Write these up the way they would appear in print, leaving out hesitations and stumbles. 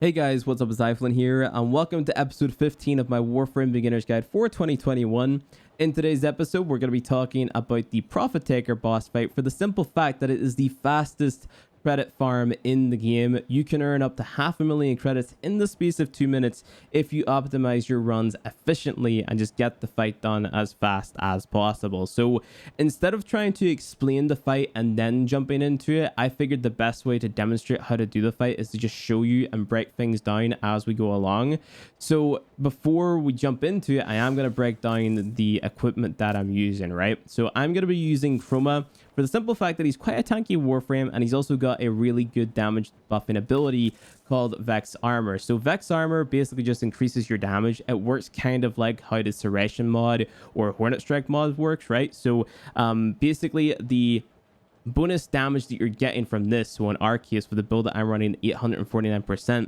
Hey guys, what's up? It's Iflin here, and welcome to episode 15 of my Warframe Beginner's Guide for 2021. In today's episode, we're going to be talking about the Profit Taker boss fight for the simple fact that it is the fastest credit farm in the game. You can earn up to 500,000 credits in the space of 2 minutes if you optimize your runs efficiently and just get the fight done as fast as possible. So instead of trying to explain the fight and then jumping into it, I figured the best way to demonstrate how to do the fight is to just show you and break things down as we go along. So before we jump into it, I am going to break down the equipment that I'm using, right? So I'm going to be using Chroma for the simple fact that he's quite a tanky Warframe, and he's also got a really good damage buffing ability called Vex Armor. So Vex Armor basically just increases your damage. It works kind of like how the Serration mod or Hornet Strike mod works, right? So basically the bonus damage that you're getting from this, so in our case for the build that I'm running 849%,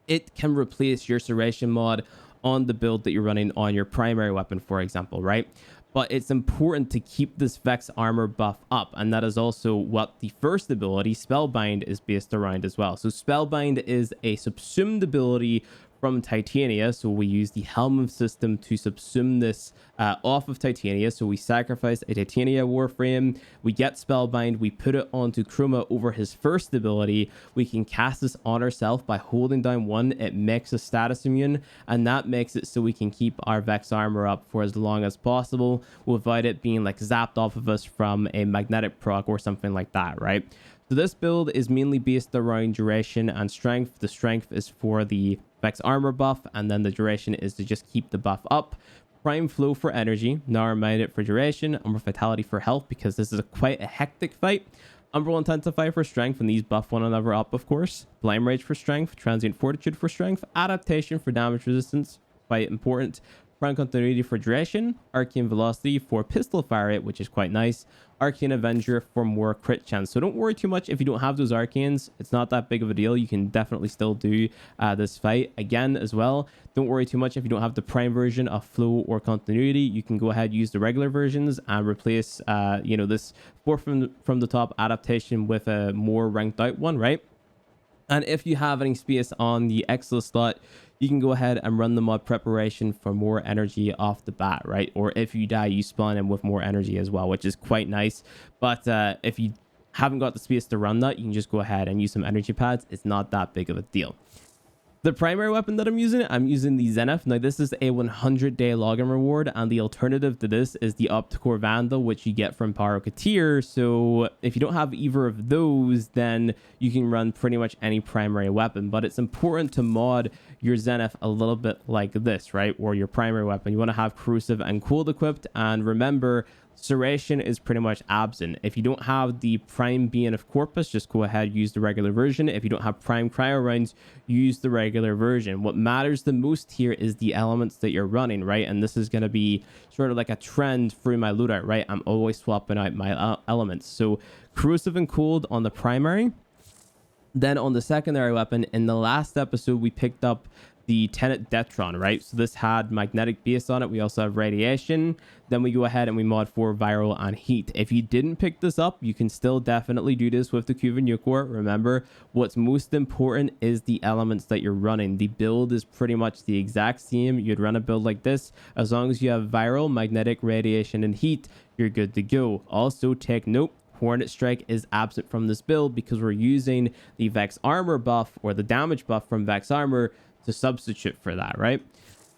it can replace your Serration mod on the build that you're running on your primary weapon, for example, right? But it's important to keep this Vex Armor buff up, and that is also what the first ability, Spellbind, is based around as well. So Spellbind is a subsumed ability from Titania, so we use the Helm system to subsume this off of Titania. So we sacrifice a Titania Warframe, we get Spellbind, we put it onto Chroma over his first ability. We can cast this on ourselves by holding down one. It makes us status immune, and that makes it so we can keep our Vex Armor up for as long as possible without it being like zapped off of us from a magnetic proc or something like that, right? So this build is mainly based around duration and strength. The strength is for the Vex Armor buff, and then the duration is to just keep the buff up. Prime Flow for energy, Narrow Minded for duration, Umbral Vitality for health, because this is quite a hectic fight. Umbral Intensify for strength, and these buff one another up, of course. Blame Rage for strength, Transient Fortitude for strength, Adaptation for damage resistance, quite important. Prime Continuity for duration, Arcane Velocity for pistol fire rate, which is quite nice. Arcane Avenger for more crit chance. So don't worry too much if you don't have those arcanes. It's not that big of a deal. You can definitely still do this fight again as well. Don't worry too much if you don't have the prime version of flow or continuity. You can go ahead, use the regular versions and replace this four from the top adaptation with a more ranked out one, right? And if you have any space on the Excel slot, you can go ahead and run the mod preparation for more energy off the bat, right? Or if you die, you spawn in with more energy as well, which is quite nice. But if you haven't got the space to run that, you can just go ahead and use some energy pads. It's not that big of a deal. The primary weapon that I'm using the Zenith. Now, this is a 100-day login reward, and the alternative to this is the Opticore Vandal, which you get from Pyroketeer. So if you don't have either of those, then you can run pretty much any primary weapon. But it's important to mod your Zenith a little bit like this, right? Or your primary weapon. You want to have Corrosive and Cold equipped, and remember, Serration is pretty much absent. If you don't have the Prime Being of Corpus, just go ahead, use the regular version. If you don't have Prime Cryo rounds, use the regular version. What matters the most here is the elements that you're running, right? And this is going to be sort of like a trend through my loadout, right? I'm always swapping out my elements. So Corrosive and Cold on the primary. Then on the secondary weapon, in the last episode, we picked up the Tenet Detron, right? So this had magnetic base on it. We also have radiation. Then we go ahead and we mod for viral and heat. If you didn't pick this up, you can still definitely do this with the Cuban Nucor. Remember, what's most important is the elements that you're running. The build is pretty much the exact same. You'd run a build like this. As long as you have viral, magnetic, radiation, and heat, you're good to go. Also, take note, Hornet Strike is absent from this build because we're using the Vex Armor buff or the damage buff from Vex Armor to substitute for that, right?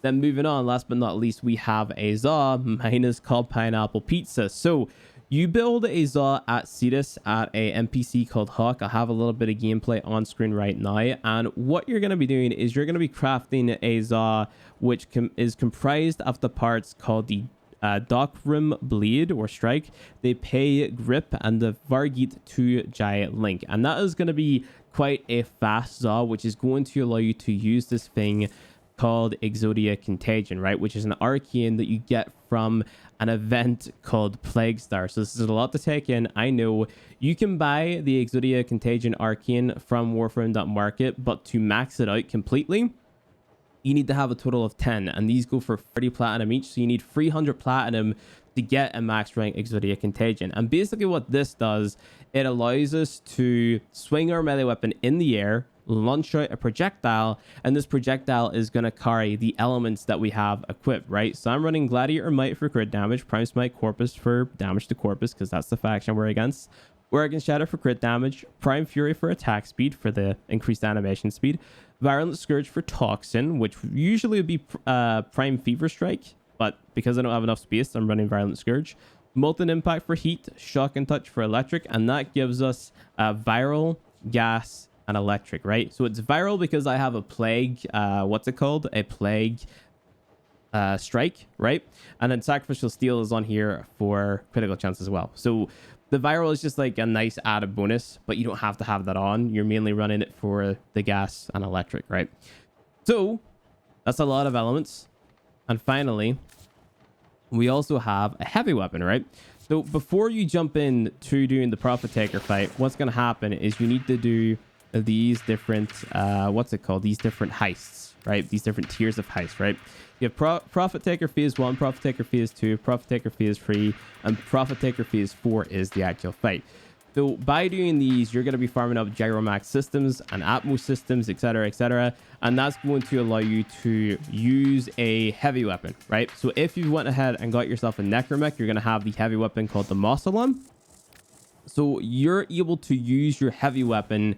Then moving on, last but not least, we have a Zaw. Mine is called Pineapple Pizza. So you build a Zaw at Cetus at a NPC called Hawk. I have a little bit of gameplay on screen right now, and what you're going to be doing is you're going to be crafting a Zaw which is comprised of the parts called the Dockrim Blade or Strike, the Pay Grip, and the Vargeet 2 Giant Link. And that is going to be quite a fast Zaw, which is going to allow you to use this thing called Exodia Contagion, right? Which is an arcane that you get from an event called Plague Star. So this is a lot to take in. I know you can buy the Exodia Contagion arcane from Warframe.market, but to max it out completely, you need to have a total of 10, and these go for 30 platinum each. So you need 300 platinum to get a max rank Exodia Contagion. And basically what this does, it allows us to swing our melee weapon in the air, launch out a projectile, and this projectile is going to carry the elements that we have equipped, right? So I'm running Gladiator Might for crit damage, Prime Smite Corpus for damage to Corpus, because that's the faction we're against. Oregon Shadow for crit damage, Prime Fury for attack speed for the increased animation speed, Virulent Scourge for Toxin, which usually would be Prime Fever Strike, but because I don't have enough space, I'm running Virulent Scourge. Molten Impact for heat, Shock and Touch for electric, and that gives us viral, gas, and electric, right? So it's viral because I have a plague, what's it called? A plague strike, right? And then Sacrificial Steel is on here for critical chance as well. So the viral is just like a nice added bonus, but you don't have to have that on. You're mainly running it for the gas and electric, right? So that's a lot of elements. And finally, we also have a heavy weapon, right? So before you jump in to doing the Prophet Taker fight, what's going to happen is you need to do these different, these different heists, right? These different tiers of heist, right? You have Prophet Taker Phase 1, Prophet Taker Phase 2, Prophet Taker Phase 3, and Prophet Taker Phase 4 is the actual fight. So by doing these, you're going to be farming up Gyromax systems and Atmos systems, etc., and that's going to allow you to use a heavy weapon, right? So if you went ahead and got yourself a Necromech, you're going to have the heavy weapon called the Mausolon. So you're able to use your heavy weapon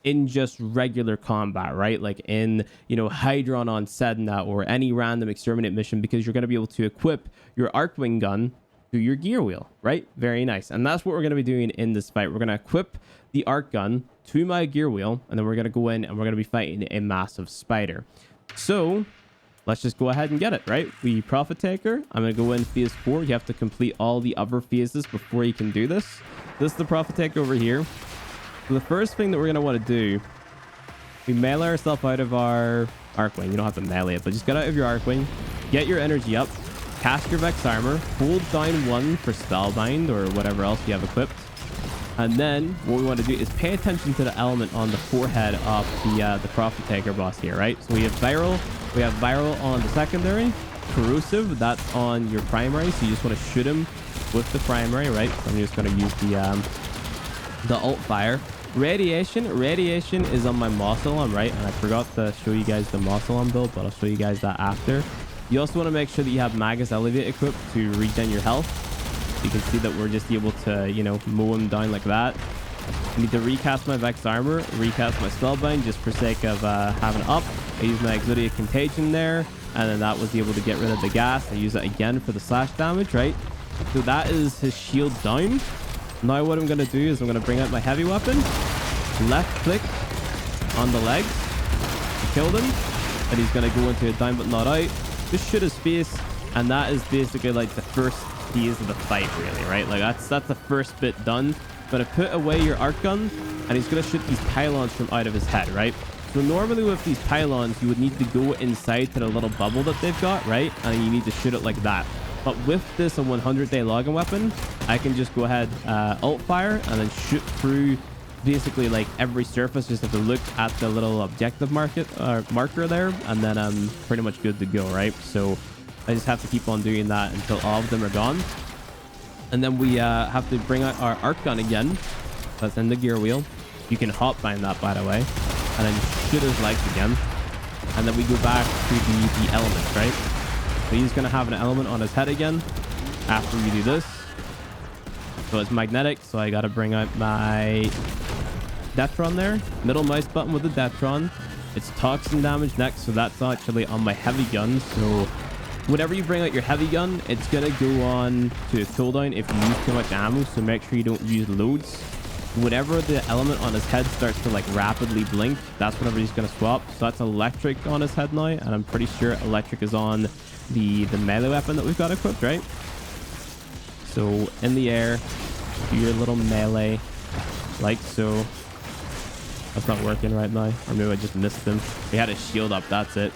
in just regular combat, right? Like in, Hydron on Sedna or any random exterminate mission, because you're going to be able to equip your Arcwing gun to your gear wheel, right? Very nice. And that's what we're going to be doing in this fight. We're going to equip the arc gun to my gear wheel, and then we're going to go in and we're going to be fighting a massive spider. So let's just go ahead and get it, right? We Prophet Taker. I'm going to go in phase 4. You have to complete all the other phases before you can do this. This is the Prophet Taker over here. So the first thing that we're going to want to do, we melee ourselves out of our Arcwing. You don't have to melee it, but just get out of your Arcwing, get your energy up, cast your Vex Armor, hold down 1 for Spellbind or whatever else you have equipped. And then what we want to do is pay attention to the element on the forehead of the Prophet Taker boss here, right? So we have Viral on the secondary, Corrosive, that's on your primary. So you just want to shoot him with the primary, right? So I'm just going to use the alt fire. Radiation is on my Mausolon, right? And I forgot to show you guys the Mausolon build, but I'll show you guys that after. You also want to make sure that you have Magus Elevate equipped to regen your health. You can see that we're just able to, mow him down like that. I need to recast my Vex Armor, recast my Spellbind just for sake of having it up. I use my Exodia Contagion there, and then that was able to get rid of the gas. I use it again for the slash damage, right? So that is his shield down. Now what I'm going to do is I'm going to bring out my heavy weapon, left click on the legs, killed him, and he's going to go into a down but not out. Just shoot his face, and that is basically like the first phase of the fight, really, right? Like that's the first bit done. But I put away your arc gun, and he's going to shoot these pylons from out of his head, right? So normally with these pylons, you would need to go inside to the little bubble that they've got, right? And you need to shoot it like that. But with this, a 100-day login weapon, I can just go ahead, alt fire, and then shoot through basically like every surface. Just have to look at the little objective marker there, and then I'm pretty much good to go, right? So I just have to keep on doing that until all of them are gone. And then we have to bring out our arc gun again. That's in the gear wheel. You can hot bind that, by the way, and then shoot his legs again. And then we go back to the elements, right? So he's going to have an element on his head again after we do this. So it's magnetic, so I got to bring out my Detron there. Middle mouse button with the Detron. It's toxin damage next, so that's actually on my heavy gun. So whenever you bring out your heavy gun, it's going to go on to a cooldown if you use too much ammo, so make sure you don't use loads. Whenever the element on his head starts to like rapidly blink, that's whenever he's going to swap. So that's electric on his head now, and I'm pretty sure electric is on the melee weapon that we've got equipped, right? So in the air, do your little melee like so. That's not working right now, or maybe I just missed him. He had his shield up, that's it.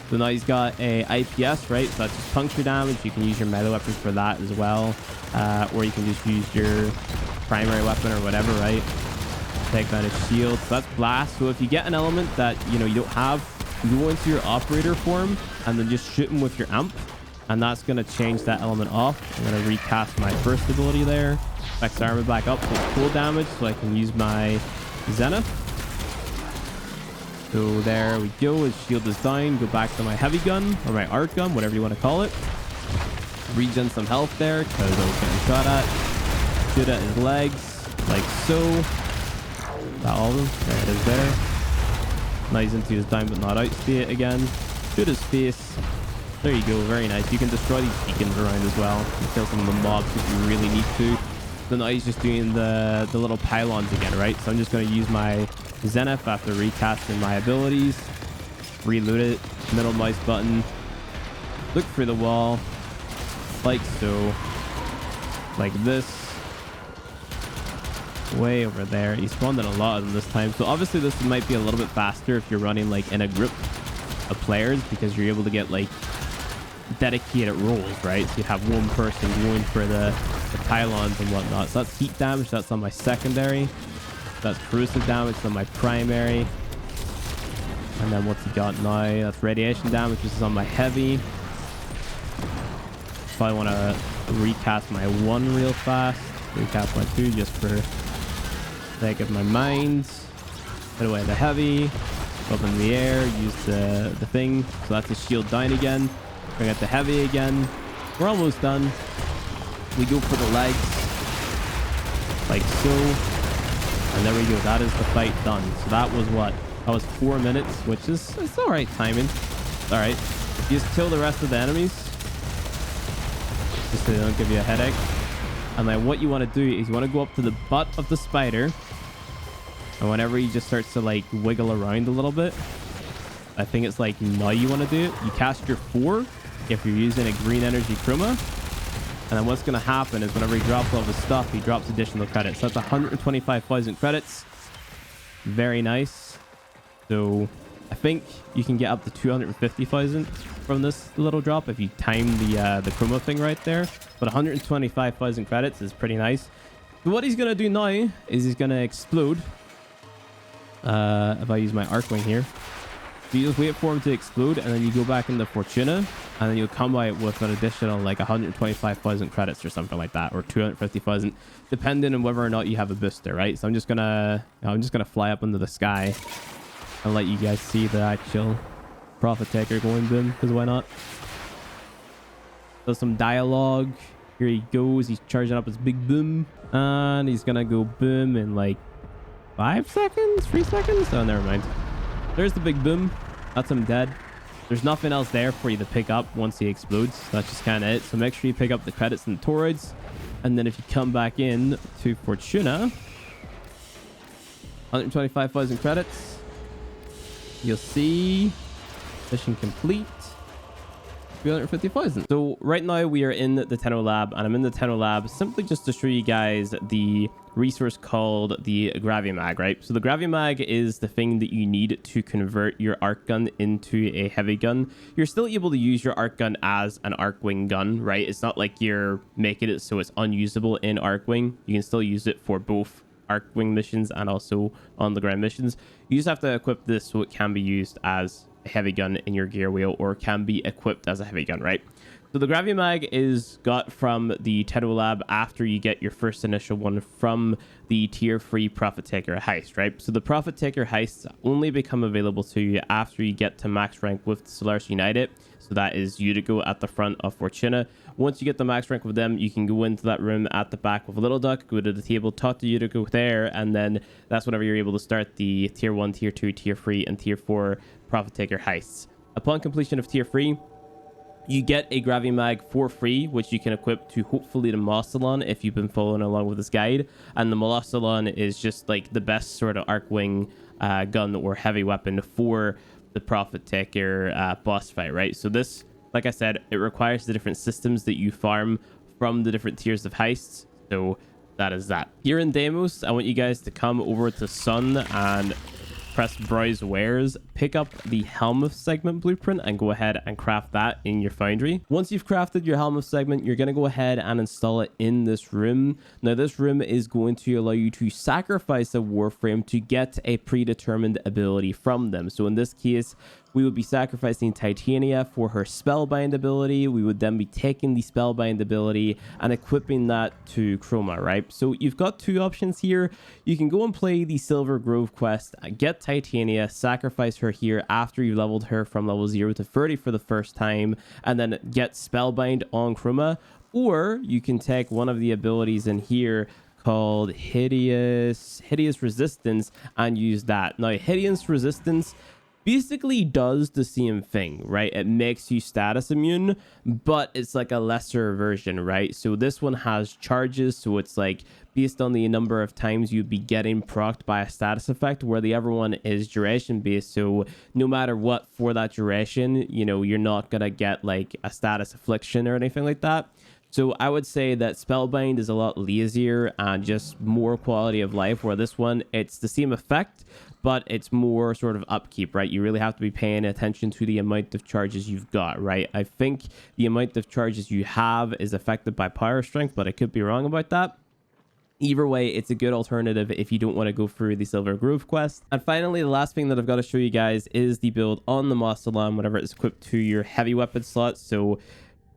So now he's got a IPS, right? So that's just puncture damage. You can use your melee weapons for that as well, or you can just use your primary weapon or whatever, right? Take down his shield. So that's blast. So if you get an element that you don't have, you go into your operator form and then just shoot him with your amp, and that's going to change that element off. I'm going to recast my first ability there. Vex Armor back up for full damage so I can use my Zenith. So there we go. His shield is down. Go back to my heavy gun or my arc gun, whatever you want to call it. Regen some health there because I was getting shot at. Shoot at his legs like so. That all of them. There it is there. Nice into his down but not out state again. Shoot his face. There you go. Very nice. You can destroy these beacons around as well. You kill some of the mobs if you really need to. So now he's just doing the little pylons again, right? So I'm just going to use my Zenith after recasting my abilities. Reload it. Middle mouse button. Look through the wall. Like so. Like this. Way over there. He spawned in a lot of them this time. So obviously this might be a little bit faster if you're running like in a group of players, because you're able to get like dedicated roles, right? So you have one person going for the pylons and whatnot. So that's heat damage. That's on my secondary. That's corrosive damage on my primary. And then what's he got now? That's radiation damage, which is on my heavy. Probably want to recast my 1 real fast. Recast my 2 just for sake of my mind. Put away the heavy. Up in the air. Use the thing. So that's the shield down again. Bring out the heavy again. We're almost done. We go for the legs. Like so. And there we go. That is the fight done. So that was what? That was 4 minutes, which is it's all right timing. All right. You just kill the rest of the enemies. Just so they don't give you a headache. And then what you want to do is you want to go up to the butt of the spider. And whenever he just starts to like wiggle around a little bit, I think it's like now you want to do it. You cast your 4 if you're using a green energy chroma. And then what's going to happen is whenever he drops all of his stuff, he drops additional credits. So that's 125,000 credits. Very nice. So I think you can get up to 250,000 from this little drop if you time the chroma thing right there. But 125,000 credits is pretty nice. So what he's going to do now is he's going to explode. If I use my arc wing here. So you just wait for him to explode, and then you go back into Fortuna, and then you'll come out with an additional like 125,000 credits or something like that, or 250,000, depending on whether or not you have a booster, right? So I'm just gonna fly up into the sky and let you guys see the actual Prophet Taker going boom, because why not? Does some dialogue. Here he goes. He's charging up his big boom, and he's gonna go boom in like 5 seconds, 3 seconds. Oh, never mind. There's the big boom. That's him dead. There's nothing else there for you to pick up once he explodes. That's just kind of it. So make sure you pick up the credits and the toroids. And then if you come back in to Fortuna, 125,000 credits. You'll see mission complete. 350,000. So right now we are in the Tenno lab, and I'm in the Tenno lab simply just to show you guys the resource called the Gravimag, right? So the Gravimag is the thing that you need to convert your arc gun into a heavy gun. You're still able to use your arc gun as an arc wing gun, right? It's not like you're making it so it's unusable in arc wing. You can still use it for both arc wing missions and also on the ground missions. You just have to equip this so it can be used as a heavy gun in your gear wheel, or can be equipped as a heavy gun, right? So the Gravimag is got from the Tenno lab after you get your first initial one from the tier 3 Prophet Taker heist, right? So the Prophet Taker heists only become available to you after you get to max rank with Solaris United. So that is Utigo at the front of Fortuna. Once you get the max rank with them, you can go into that room at the back with Little Duck, go to the table, talk to Utigo there, and then that's whenever you're able to start the tier 1, tier 2, tier 3, and tier 4 Prophet Taker heists. Upon completion of tier 3, you get a Gravimag for free, which you can equip to hopefully the Molossalon if you've been following along with this guide. And the Molossalon is just like the best sort of arc wing gun or heavy weapon for the Prophet Taker boss fight, right? So this, like I said, it requires the different systems that you farm from the different tiers of heists. So that is that. Here in Deimos, I want you guys to come over to Sun and press browse wares, pick up the helm of segment blueprint, and go ahead and craft that in your foundry. Once you've crafted your helm of segment, you're going to go ahead and install it in this room. Now this room is going to allow you to sacrifice a warframe to get a predetermined ability from them. So in this case, we would be sacrificing Titania for her Spellbind ability. We would then be taking the Spellbind ability and equipping that to Chroma, right? So you've got two options here. You can go and play the Silver Grove quest, get Titania, sacrifice her here after you leveled her from level 0 to 30 for the first time, and then get Spellbind on Chroma. Or you can take one of the abilities in here called Hideous Resistance and use that. Now, Hideous Resistance basically does the same thing, right? It makes you status immune, but it's like a lesser version, right? So this one has charges, so it's like based on the number of times you'd be getting procced by a status effect, where the other one is duration based. So no matter what for that duration, you know, you're not gonna get like a status affliction or anything like that. So I would say that Spellbind is a lot lazier and just more quality of life, where this one, it's the same effect, but it's more sort of upkeep, right? You really have to be paying attention to the amount of charges you've got, right? I think the amount of charges you have is affected by power strength, but I could be wrong about that. Either way, it's a good alternative if you don't want to go through the Silver Grove quest. And finally, the last thing that I've got to show you guys is the build on the Mostalan whenever it's equipped to your heavy weapon slot. So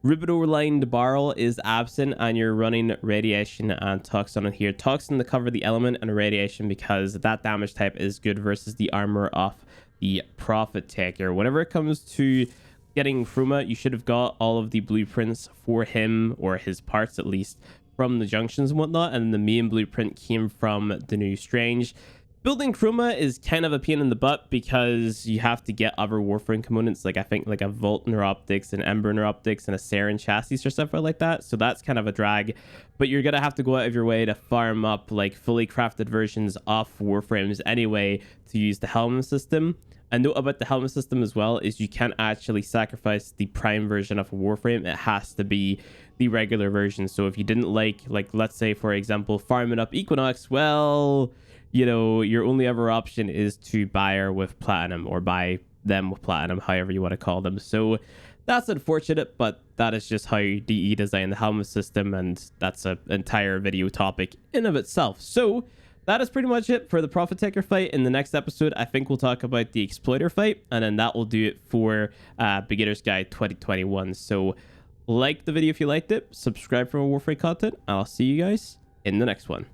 Rubidour-lined barrel is absent and you're running radiation and toxin on here. Toxin to cover the element and radiation because that damage type is good versus the armor of the Prophet Taker. Whenever it comes to getting Chroma, you should have got all of the blueprints for him, or his parts at least, from the junctions and whatnot, and the main blueprint came from the new Strange. Building Chroma is kind of a pain in the butt because you have to get other Warframe components, like I think like a Volt Neuroptics, an Ember Neuroptics, and a Saren chassis or something like that. So that's kind of a drag, but you're gonna have to go out of your way to farm up like fully crafted versions of Warframes anyway to use the helmet system. A note about the helmet system as well is you can't actually sacrifice the prime version of a Warframe. It has to be the regular version. So if you didn't like let's say for example farming up Equinox, well, you know, your only other option is to buy her with platinum, or buy them with platinum, however you want to call them. So that's unfortunate, but that is just how DE designed the helmet system, and that's an entire video topic in of itself. So that is pretty much it for the Prophet Taker fight. In the next episode, I think we'll talk about the Exploiter fight, and then that will do it for Beginner's Guide 2021. So like the video if you liked it, subscribe for more Warframe content, and I'll see you guys in the next one.